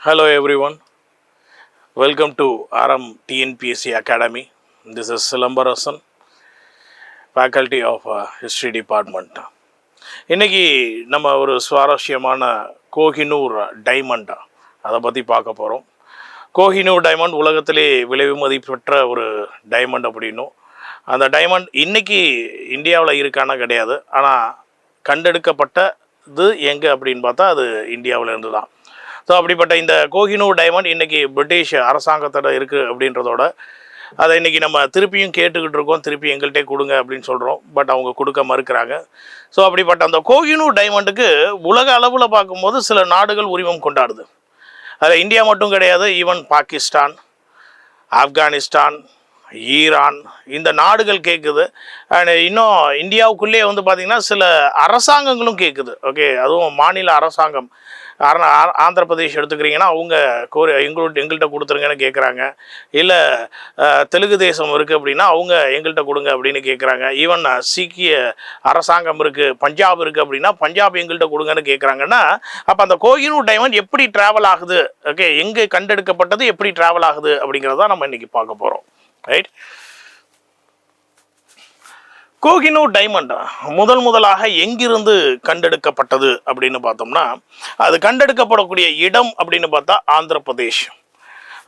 Hello everyone, welcome to RM TNPSC Academy. This is Silambarasan, Faculty of History Department. இன்றைக்கி நம்ம ஒரு சுவாரஸ்யமான Kohinoor diamond அதை பற்றி பார்க்க போகிறோம். கோஹினூர் டைமண்ட் உலகத்திலே விலை மதிப்பெற்ற ஒரு டைமண்ட் அப்படின்னும், அந்த டைமண்ட் இன்றைக்கி இந்தியாவில் இருக்கானா கிடையாது, ஆனால் கண்டெடுக்கப்பட்டது எங்கே அப்படின்னு பார்த்தா அது இந்தியாவில் இருந்து தான். ஸோ அப்படிப்பட்ட இந்த கோஹினூர் டைமண்ட் இன்றைக்கி பிரிட்டிஷ் அரசாங்கத்தோட இருக்குது அப்படின்றதோட அதை இன்றைக்கி நம்ம திருப்பியும் கேட்டுக்கிட்டு இருக்கோம். திருப்பி எங்கள்கிட்டே கொடுங்க அப்படின்னு சொல்கிறோம், பட் அவங்க கொடுக்க மறுக்கிறாங்க. ஸோ அப்படிப்பட்ட அந்த கோஹினூர் டைமண்டுக்கு உலக அளவில் பார்க்கும்போது சில நாடுகள் உரிமம் கொண்டாடுது. அதில் இந்தியா மட்டும் கிடையாது, ஈவன் பாகிஸ்தான், ஆப்கானிஸ்தான், ஈரான், இந்த நாடுகள் கேட்குது. அண்ட் இன்னும் இந்தியாவுக்குள்ளேயே வந்து பார்த்திங்கன்னா சில அரசாங்கங்களும் கேட்குது. ஓகே, அதுவும் மாநில அரசாங்கம். ஆந்திர பிரதேஷ் எடுத்துக்கிறீங்கன்னா அவங்க எங்கள்கிட்ட கொடுத்துருங்கன்னு கேட்குறாங்க. இல்லை தெலுங்கு தேசம் இருக்குது அப்படின்னா அவங்க எங்கள்கிட்ட கொடுங்க அப்படின்னு கேட்குறாங்க. ஈவன் சீக்கிய அரசாங்கம் இருக்குது, பஞ்சாப் இருக்குது அப்படின்னா பஞ்சாப் எங்கள்கிட்ட கொடுங்கன்னு கேட்குறாங்கன்னா, அப்போ அந்த கோஹினூர் டைமண்ட் எப்படி ட்ராவல் ஆகுது, ஓகே, எங்கே கண்டெடுக்கப்பட்டது, எப்படி ட்ராவல் ஆகுது அப்படிங்கிறத நம்ம இன்றைக்கி பார்க்க போகிறோம். ரைட். கோஹினூர் டைமண்ட் முதலாக எங்கிருந்து கண்டெடுக்கப்பட்டது அப்படின்னு பார்த்தோம்னா, அது கண்டெடுக்கப்படக்கூடிய இடம் அப்படின்னு பார்த்தா ஆந்திர பிரதேஷ்.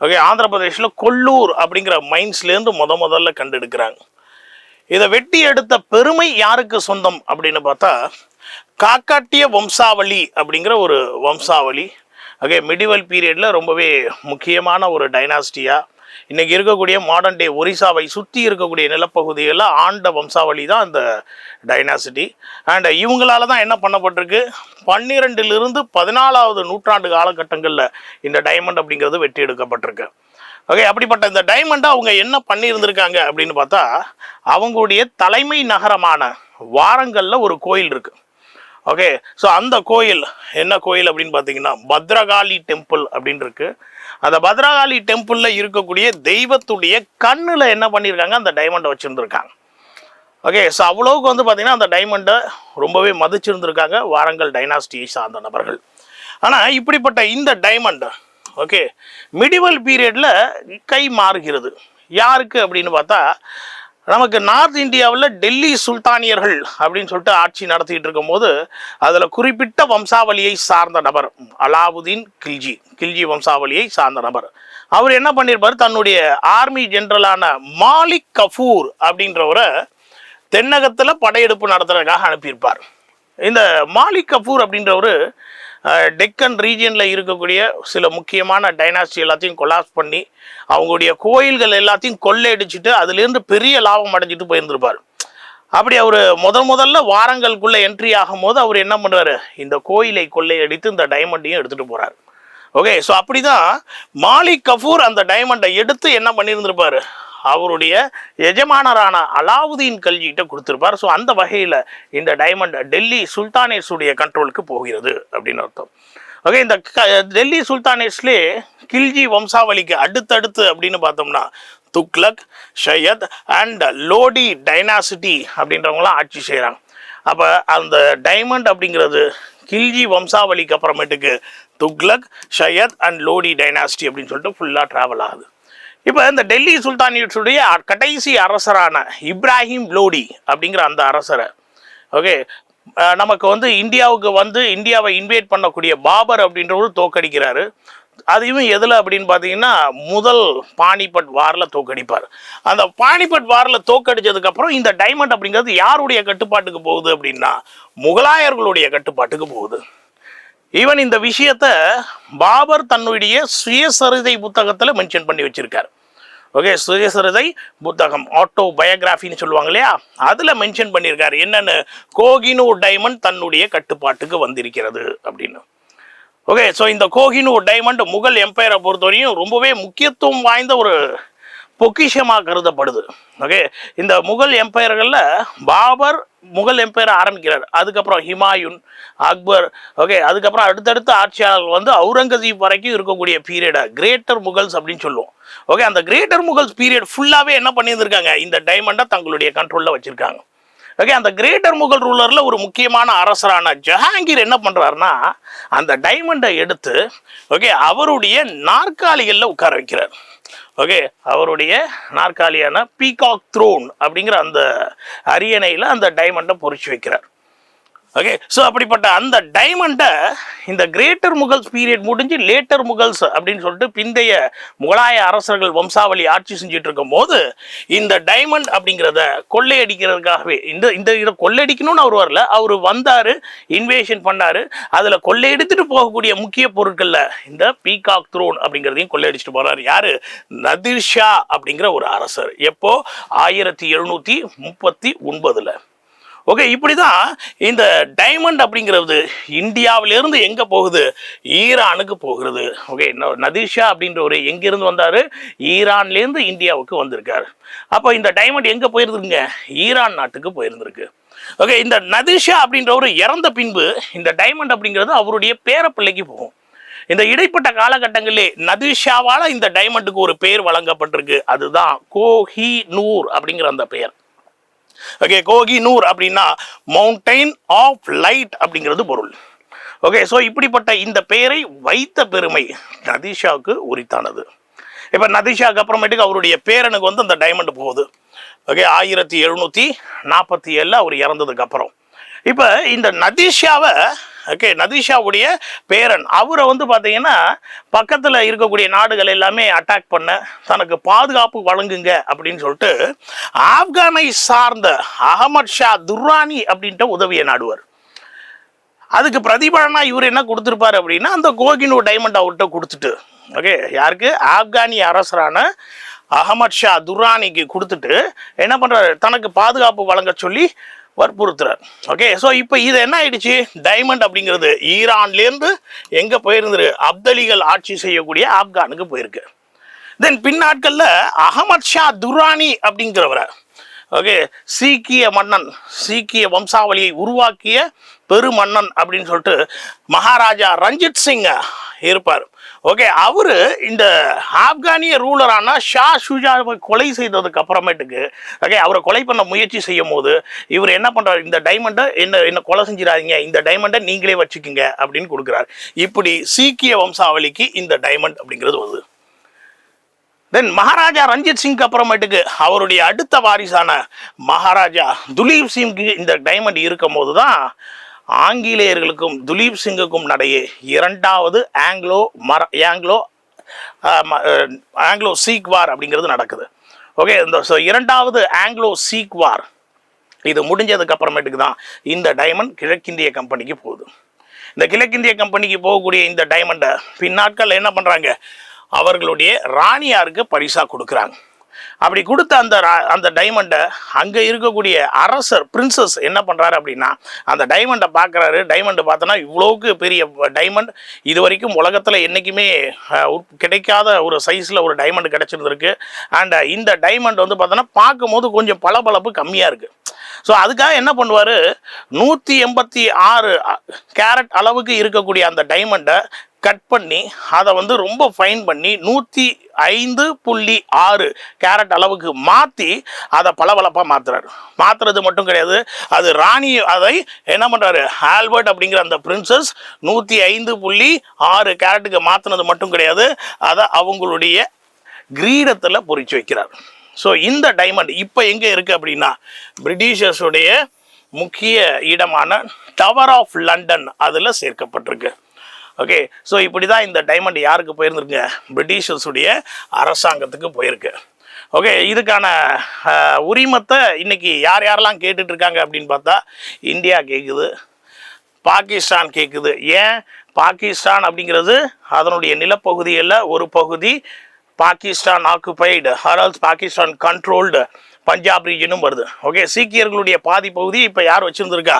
ஓகே, ஆந்திர பிரதேஷில் கொல்லூர் அப்படிங்கிற மைன்ஸ்லேருந்து முதல்ல கண்டெடுக்கிறாங்க. இதை வெட்டி எடுத்த பெருமை யாருக்கு சொந்தம் அப்படின்னு பார்த்தா காக்காட்டிய வம்சாவளி அப்படிங்கிற ஒரு வம்சாவளி. ஓகே, மிடிவல் பீரியடில் ரொம்பவே முக்கியமான ஒரு டைனாஸ்டியாக இன்றைக்கி இருக்கக்கூடிய மாடர்ன் டே ஒரிசாவை சுற்றி இருக்கக்கூடிய நிலப்பகுதிகளில் ஆண்ட வம்சாவளி தான் இந்த டைனாசிட்டி. அண்ட் இவங்களால தான் என்ன பண்ணப்பட்டிருக்கு, 12லிருந்து 14வது நூற்றாண்டு காலகட்டங்களில் இந்த டைமண்ட் அப்படிங்கிறது வெட்டி எடுக்கப்பட்டிருக்கு. ஓகே, அப்படிப்பட்ட இந்த டைமண்டை அவங்க என்ன பண்ணியிருந்திருக்காங்க அப்படின்னு பார்த்தா, அவங்களுடைய தலைமை நகரமான வாரங்கலில் ஒரு கோயில் இருக்குது. ஓகே, ஸோ அந்த கோயில் என்ன கோயில் அப்படின்னு பார்த்தீங்கன்னா பத்ரகாளி டெம்பிள் அப்படின்னு இருக்கு. அந்த பத்ரகாளி டெம்பிளில் இருக்கக்கூடிய தெய்வத்துடைய கண்ணில் என்ன பண்ணியிருக்காங்க, அந்த டைமண்டை வச்சுருந்துருக்காங்க. ஓகே, ஸோ அவ்வளோவுக்கு வந்து பார்த்திங்கன்னா அந்த டைமண்டை ரொம்பவே மதிச்சிருந்துருக்காங்க வாரங்கல் டைனாஸ்டியை சார்ந்த நபர்கள். ஆனால் இப்படிப்பட்ட இந்த டைமண்ட் ஓகே மிடிவல் பீரியடில் கை மாறுகிறது. யாருக்கு அப்படின்னு பார்த்தா, நமக்கு நார்த் இந்தியாவில் டெல்லி சுல்தானியர்கள் அப்படின்னு சொல்லிட்டு ஆட்சி நடத்திட்டு இருக்கும் போது அதில் குறிப்பிட்ட வம்சாவளியை சார்ந்த நபர் அலாவுதீன் கில்ஜி வம்சாவளியை சார்ந்த நபர். அவர் என்ன பண்ணியிருப்பார், தன்னுடைய ஆர்மி ஜெனரலான மாலிக் கஃபூர் அப்படின்றவரை தென்னகத்தில் படையெடுப்பு நடத்துறதுக்காக அனுப்பியிருப்பார். இந்த மாலிக் கஃபூர் அப்படின்றவர் டெக்கன் ரீஜியனில் இருக்கக்கூடிய சில முக்கியமான டைனாஸ்டி எல்லாத்தையும் கொலாப்ஸ் பண்ணி அவங்களுடைய கோயில்கள் எல்லாத்தையும் கொள்ளையடிச்சிட்டு அதுலேருந்து பெரிய லாபம் அடைஞ்சிட்டு போயிருந்திருப்பார். அப்படி அவர் முதல்ல வாரங்களுக்குள்ளே என்ட்ரி ஆகும் போது அவர் என்ன பண்ணுவார், இந்த கோயிலை கொள்ளையடித்து இந்த டைமண்டையும் எடுத்துகிட்டு போகிறார். ஓகே, ஸோ அப்படி தான் மாலிக் கஃபூர் அந்த டைமண்டை எடுத்து என்ன பண்ணியிருந்திருப்பார், அவருடைய எஜமானரான அலாவுதீன் கல்ஜிகிட்ட கொடுத்துருப்பார். ஸோ அந்த வகையில் இந்த டைமண்ட் டெல்லி சுல்தானேஸுடைய கண்ட்ரோலுக்கு போகிறது அப்படின்னு அர்த்தம். ஓகே, இந்த டெல்லி சுல்தானேஸ்லேயே கில்ஜி வம்சாவளிக்கு அடுத்தடுத்து அப்படின்னு பார்த்தோம்னா துக்லக், ஷையத் அண்ட் லோடி டைனாசிட்டி அப்படின்றவங்களாம் ஆட்சி செய்கிறாங்க. அப்போ அந்த டைமண்ட் அப்படிங்கிறது கில்ஜி வம்சாவளிக்கு அப்புறமேட்டுக்கு துக்லக், ஷையத் அண்ட் லோடி டைனாசிட்டி அப்படின்னு சொல்லிட்டு ஃபுல்லாக ட்ராவல் ஆகுது. இப்போ இந்த டெல்லி சுல்தானேட்டுடைய கடைசி அரசரான இப்ராஹிம் லோடி அப்படிங்கிற அந்த அரசரை ஓகே நமக்கு வந்து இந்தியாவை இன்வைட் பண்ணக்கூடிய பாபர் அப்படின்றவரு தோக்கடிக்கிறாரு. அதையும் எதில் அப்படின்னு பார்த்தீங்கன்னா முதல் பானிபட் வாரில் தோக்கடிப்பார். அந்த பானிபட் வாரில் தோக்கடிச்சதுக்கப்புறம் இந்த டைமண்ட் அப்படிங்கிறது யாருடைய கட்டுப்பாட்டுக்கு போகுது அப்படின்னா முகலாயர்களுடைய கட்டுப்பாட்டுக்கு போகுது. ஈவன் இந்த விஷயத்த பாபர் தன்னுடைய சுயசரிதை புத்தகத்தில் மென்ஷன் பண்ணி வச்சிருக்கார். ஓகே, சுயசரிதை புத்தகம் ஆட்டோ பயோகிராஃபின்னு சொல்லுவாங்க இல்லையா, அதில் மென்ஷன் பண்ணியிருக்காரு என்னென்னு, கோஹினூர் டைமண்ட் தன்னுடைய கட்டுப்பாட்டுக்கு வந்திருக்கிறது அப்படின்னு. ஓகே, ஸோ இந்த கோஹினூர் டைமண்ட் முகல் எம்பையரை பொறுத்தவரையும் ரொம்பவே முக்கியத்துவம் வாய்ந்த ஒரு பொக்கிஷமாக கருதப்படுது. ஓகே, இந்த முகல் எம்பையர்களில் பாபர் முகல் எம்பையரை ஆரம்பிக்கிறார். அதுக்கப்புறம் ஹிமாயூன், அக்பர், ஓகே, அதுக்கப்புறம் அடுத்தடுத்த ஆட்சியாளர்கள் வந்து அவுரங்கசீப் வரைக்கும் இருக்கக்கூடிய பீரியடை கிரேட்டர் முகல்ஸ் அப்படின்னு சொல்லுவோம். ஓகே, அந்த கிரேட்டர் முகல்ஸ் பீரியட் ஃபுல்லாகவே என்ன பண்ணியிருந்திருக்காங்க, இந்த டைமண்டை தங்களுடைய கண்ட்ரோலில் வச்சுருக்காங்க. ஓகே, அந்த கிரேட்டர் முகல் ரூலரில் ஒரு முக்கியமான அரசரான ஜஹாங்கீர் என்ன பண்ணுறாருன்னா அந்த டைமண்டை எடுத்து ஓகே அவருடைய நாற்காலிகளில் உட்கார வைக்கிறார். ஓகே, அவருடைய நாற்காலியான பீகாக் த்ரோன் அப்படிங்கிற அந்த அரியணையில் அந்த டைமண்டை பொறிச்சு வைக்கிறார். ஓகே, ஸோ அப்படிப்பட்ட அந்த டைமண்டை இந்த கிரேட்டர் முகல்ஸ் பீரியட் முடிஞ்சு லேட்டர் முகல்ஸ் அப்படின்னு சொல்லிட்டு பிந்தைய முகலாய அரசர்கள் வம்சாவளி ஆட்சி செஞ்சுட்டு இருக்கும் போது இந்த டைமண்ட் அப்படிங்கிறத கொள்ளையடிக்கிறதுக்காகவே இதை கொள்ளையடிக்கணும்னு அவர் வரல, அவர் வந்தார், இன்வேஷன் பண்ணார், அதில் கொள்ளையடித்துட்டு போகக்கூடிய முக்கிய பொருட்களில் இந்த பீகாக் த்ரோன் அப்படிங்கிறதையும் கொள்ளையடிச்சிட்டு போகிறார். யார்? நதீர் ஷா அப்படிங்கிற ஒரு அரசர். எப்போ? 1739. ஓகே, இப்படி தான் இந்த டைமண்ட் அப்படிங்கிறது இந்தியாவிலேருந்து எங்கே போகுது? ஈரானுக்கு போகிறது. ஓகே, நதீர் ஷா அப்படின்றவர் எங்கேருந்து வந்தார்? ஈரான்லேருந்து இந்தியாவுக்கு வந்திருக்காரு. அப்போ இந்த டைமண்ட் எங்கே போயிருந்துருங்க? ஈரான் நாட்டுக்கு போயிருந்திருக்கு. ஓகே, இந்த நதீர் ஷா அப்படின்றவர் இறந்த பின்பு இந்த டைமண்ட் அப்படிங்கிறது அவருடைய பேரப்பிள்ளைக்கு போகும். இந்த இடைப்பட்ட காலகட்டங்களிலே நதீர் ஷாவால் இந்த டைமண்டுக்கு ஒரு பெயர் வழங்கப்பட்டிருக்கு. அதுதான் கோஹினூர் அப்படிங்கிற அந்த பெயர். ஓகே, கோஹினூர் அப்படின்னா மவுண்டைன் ஆஃப் லைட் அப்படிங்கிறது பொருள். ஓகே, ஸோ இப்படிப்பட்ட இந்த பெயரை வைத்த பெருமை நதீர் ஷாவுக்கு உரித்தானது. இப்போ நதீர் ஷாவுக்கு அப்புறமேட்டுக்கு அவருடைய பேரனுக்கு வந்து அந்த டைமண்ட் போகுது. ஓகே, 1747 அவர் இறந்ததுக்கு அப்புறம். இப்போ இந்த நதீர் ஷாவை ஓகே நதீர் ஷாவுடைய பேரன் அவரை வந்து பார்த்தீங்கன்னா பக்கத்தில் இருக்கக்கூடிய நாடுகள் எல்லாமே அட்டாக் பண்ண தனக்கு பாதுகாப்பு வழங்குங்க அப்படின்னு சொல்லிட்டு ஆப்கானை சார்ந்த அகமது ஷா துர்ரானி அப்படின்ட்டு உதவியை நாடுவார். அதுக்கு பிரதிபலனா இவர் என்ன கொடுத்துருப்பாரு அப்படின்னா அந்த கோஹினூர் டைமண்ட் அவர்கிட்ட கொடுத்துட்டு ஓகே யாருக்கு? ஆப்கானிய அரசரான அகமது ஷா துர்ரானிக்கு கொடுத்துட்டு என்ன பண்ணுறாரு? தனக்கு பாதுகாப்பு வழங்க சொல்லி வற்புறுத்துறார். ஓகே, ஸோ இப்போ இது என்ன ஆயிடுச்சு? டைமண்ட் அப்படிங்கிறது ஈரான்லேருந்து எங்கே போயிருந்துரு? அப்தலிகள் ஆட்சி செய்யக்கூடிய ஆப்கானுக்கு போயிருக்கு. தென் பின்னாட்களில் அகமது ஷா துர்ரானி அப்படிங்கிறவரை ஓகே சீக்கிய மன்னன், சீக்கிய வம்சாவளியை உருவாக்கிய பெருமன்னன் அப்படின்னு சொல்லிட்டு மகாராஜா ரஞ்சித் சிங் இருப்பார். ஓகே, அவரு இந்த ஆப்கானிய ரூலரான ஷா ஷுஜாவை கொலை செய்ததுக்கு அப்புறமேட்டுக்கு ஓகே அவரை கொலை பண்ண முயற்சி செய்யும் போது இவர் என்ன பண்றாரு? இந்த டைமண்டை என்ன கொலை செஞ்சிடாதீங்க, இந்த டைமண்டை நீங்களே வச்சுக்கோங்க அப்படின்னு கொடுக்குறாரு. இப்படி சீக்கிய வம்சாவளிக்கு இந்த டைமண்ட் அப்படிங்கிறது வருது. தென் மகாராஜா ரஞ்சித் சிங் அப்புறமேட்டுக்கு அவருடைய அடுத்த வாரிசான மகாராஜா துலீப் சிங்க்கு இந்த டைமண்ட் இருக்கும் போது தான் ஆங்கிலேயர்களுக்கும் துலீப் சிங்குக்கும் நடையே இரண்டாவது ஆங்கிலோ சீக் வார் அப்படிங்கிறது நடக்குது. ஓகே, இந்த இரண்டாவது ஆங்கிலோ சீக் வார் இது முடிஞ்சதுக்கு அப்புறமேட்டுக்கு தான் இந்த டைமண்ட் கிழக்கிந்திய கம்பெனிக்கு போகுது. இந்த கிழக்கிந்திய கம்பெனிக்கு போகக்கூடிய இந்த டைமண்டை பின்னாட்கள் என்ன பண்ணுறாங்க? அவர்களுடைய ராணியாருக்கு பரிசாக கொடுக்குறாங்க. அப்படி கொடுத்த அந்த டைமண்டை அங்கே இருக்கக்கூடிய அரசர் பிரின்சஸ் என்ன பண்ணுறாரு அப்படின்னா அந்த டைமண்டை பார்க்குறாரு. டைமண்டை பார்த்தோன்னா இவ்வளோக்கு பெரிய டைமண்ட் இது வரைக்கும் உலகத்தில் என்றைக்குமே கிடைக்காத ஒரு சைஸில் ஒரு டைமண்ட் கிடச்சிருந்துருக்கு. அண்ட் இந்த டைமண்ட் வந்து பார்த்தோன்னா பார்க்கும்போது கொஞ்சம் பளபளப்பு கம்மியாக இருக்குது. ஸோ அதுக்காக என்ன பண்ணுவார்? 186 கேரட் அளவுக்கு இருக்கக்கூடிய அந்த டைமண்டை கட் பண்ணி அதை வந்து ரொம்ப ஃபைன் பண்ணி 105.6 கேரட் அளவுக்கு மாற்றி அதை பளபளப்பாக மாற்றுறாரு. மாற்றுறது மட்டும் கிடையாது, அது ராணி அதை என்ன பண்ணுறாரு? ஆல்பர்ட் அப்படிங்கிற அந்த பிரின்சஸ் 105.6 கேரட்டுக்கு மாற்றினது மட்டும் கிடையாது, அதை அவங்களுடைய கிரீடத்தில் பொறிச்சு வைக்கிறார். ஸோ இந்த டைமண்ட் இப்போ எங்கே இருக்குது அப்படின்னா பிரிட்டிஷர்ஸுடைய முக்கிய இடமான டவர் ஆஃப் லண்டன் அதில் சேர்க்கப்பட்டிருக்கு. ஓகே, ஸோ இப்படி தான் இந்த டைமண்ட் யாருக்கு போயிருந்துருங்க? பிரிட்டிஷர்ஸுடைய அரசாங்கத்துக்கு போயிருக்கு. ஓகே, இதுக்கான உரிமத்தை இன்றைக்கி யாரெல்லாம் கேட்டுட்ருக்காங்க அப்படின்னு பார்த்தா இந்தியா கேட்குது, பாகிஸ்தான் கேட்குது. ஏன் பாகிஸ்தான் அப்படிங்கிறது அதனுடைய நிலப்பகுதியில் ஒரு பகுதி Pakistan occupied or Pakistan controlled Punjab ரீஜனும் வருது. ஓகே, சீக்கியர்களுடைய பாதி பகுதி இப்போ யார் வச்சுருந்துருக்கா?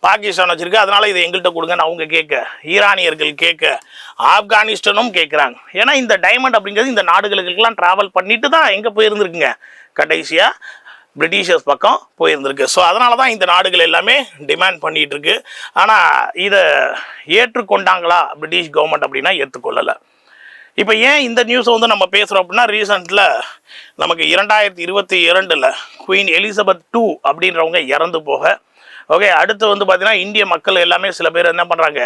பாகிஸ்தான் வச்சுருக்கா. அதனால் இதை எங்கள்கிட்ட கொடுங்கன்னு அவங்க கேட்க, ஈரானியர்கள் கேட்க, ஆப்கானிஸ்தானும் கேட்குறாங்க. ஏன்னா இந்த டைமண்ட் அப்படிங்கிறது இந்த நாடுகளுக்கெல்லாம் ட்ராவல் பண்ணிட்டு தான் எங்கே போயிருந்துருக்குங்க? கடைசியாக பிரிட்டிஷர்ஸ் பக்கம் போயிருந்திருக்கு. ஸோ அதனால தான் இந்த நாடுகள் எல்லாமே டிமாண்ட் பண்ணிகிட்டு இருக்கு. ஆனால் இதை ஏற்றுக்கொண்டாங்களா பிரிட்டிஷ் கவர்மெண்ட் அப்படின்னா ஏற்றுக்கொள்ளலை. இப்போ ஏன் இந்த நியூஸை வந்து நம்ம பேசுகிறோம் அப்படின்னா, ரீசெண்டில் நமக்கு 2022 குயின் எலிசபெத் II அப்படின்றவங்க இறந்து போக, ஓகே, அடுத்து வந்து பார்த்தீங்கன்னா இந்திய மக்கள் எல்லாமே சில பேர் என்ன பண்ணுறாங்க,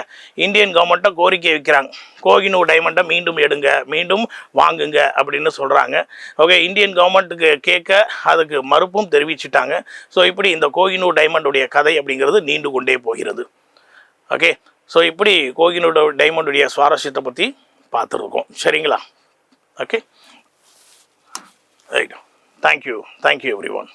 இந்தியன் கவர்மெண்ட்டை கோரிக்கை வைக்கிறாங்க, கோஹினூர் டைமண்டை மீண்டும் எடுங்க, மீண்டும் வாங்குங்க அப்படின்னு சொல்கிறாங்க. ஓகே, இந்தியன் கவர்மெண்ட்டுக்கு கேட்க அதுக்கு மறுப்பும் தெரிவிச்சிட்டாங்க. ஸோ இப்படி இந்த கோஹினூர் டைமண்டுடைய கதை அப்படிங்கிறது நீண்டு கொண்டே போகிறது. ஓகே, ஸோ இப்படி கோஹினூர் டைமண்டுடைய சுவாரஸ்யத்தை பற்றி பார்த்துருக்கோம். சரிங்களா? Okay, right. Thank you every one.